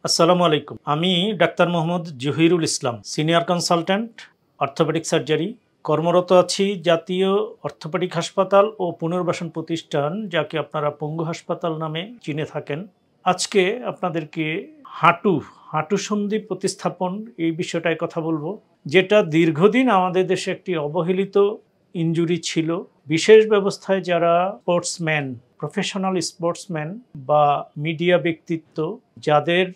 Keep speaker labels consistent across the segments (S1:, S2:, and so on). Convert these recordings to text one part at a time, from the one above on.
S1: আসসালামু আলাইকুম। আমি ডাক্তার মোহাম্মদ জহিরুল ইসলাম, সিনিয়র কনসালট্যান্ট, অর্থোপেডিক সার্জারি। কর্মরত আছি জাতীয় অর্থোপেডিক হাসপাতাল ও পুনর্বাসন প্রতিষ্ঠান, যাকে আপনারা পঙ্গু হাসপাতাল নামে চিনে থাকেন। আজকে আপনাদেরকে হাঁটু সন্ধি প্রতিস্থাপন এই বিষয়টায় কথা বলবো, যেটা দীর্ঘদিন আমাদের দেশে একটি অবহেলিত ইনজুরি ছিল। বিশেষ ব্যবস্থায় যারা স্পোর্টসম্যান, প্রফেশনাল স্পোর্টসম্যান বা মিডিয়া ব্যক্তিত্ব, যাদের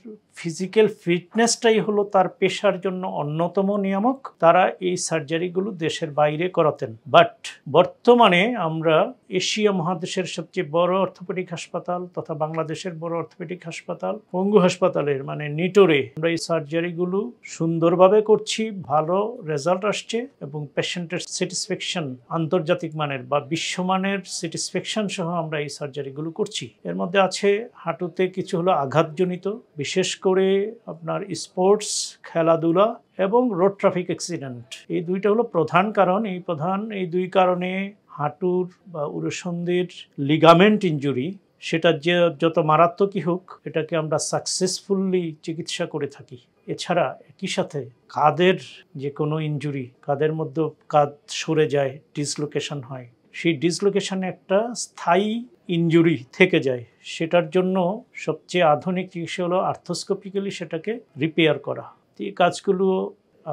S1: ফিজিক্যাল ফিটনেসটাই হলো তার পেশার জন্য অন্যতম নিয়ামক, তারা এই সার্জারিগুলো দেশের বাইরে করাতেন। বাট বর্তমানে আমরা এশিয়া মহাদেশের সবচেয়ে বড় অর্থোপেডিক হাসপাতাল তথা বাংলাদেশের বড় অর্থোপেডিক হাসপাতাল পঙ্গু হাসপাতালের নিটোরে আমরা এই সার্জারিগুলো সুন্দরভাবে করছি, ভালো রেজাল্ট আসছে এবং পেশেন্টের স্যাটিসফ্যাকশন আন্তর্জাতিক মানের বা বিশ্বমানের স্যাটিসফ্যাকশন সহ আমরা এই সার্জারিগুলো করছি। এর মধ্যে আছে হাঁটুতে কিছু হলো আঘাতজনিত, বিশেষ করে আপনার স্পোর্টস, খেলাধুলা এবং রোড ট্রাফিক অ্যাক্সিডেন্ট। এই দুইটা হলো প্রধান কারণ। এই দুই কারণে হাঁটুর বা উরুসন্ধির লিগামেন্ট ইনজুরি, সেটা যে যত মারাত্মকই হোক, এটাকে আমরা সাকসেসফুলি চিকিৎসা করে থাকি। এছাড়া একই সাথে কাঁধের যে কোনো ইনজুরি, কাঁধের মধ্যে কাঁধ সরে যায়, ডিসলোকেশন হয়, সেই ডিসলোকেশনে একটা স্থায়ী ইনজুরি থেকে যায়, সেটার জন্য সবচেয়ে আধুনিক চিকিৎসা হলো আর্থ্রোস্কোপিক্যালি সেটাকে রিপেয়ার করা। এই কাজগুলো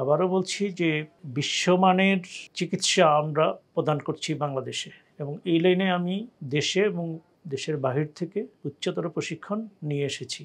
S1: আবারও বলছি যে বিশ্বমানের চিকিৎসা আমরা প্রদান করছি বাংলাদেশে, এবং এই লাইনে আমি দেশে এবং দেশের বাহির থেকে উচ্চতর প্রশিক্ষণ নিয়ে এসেছি।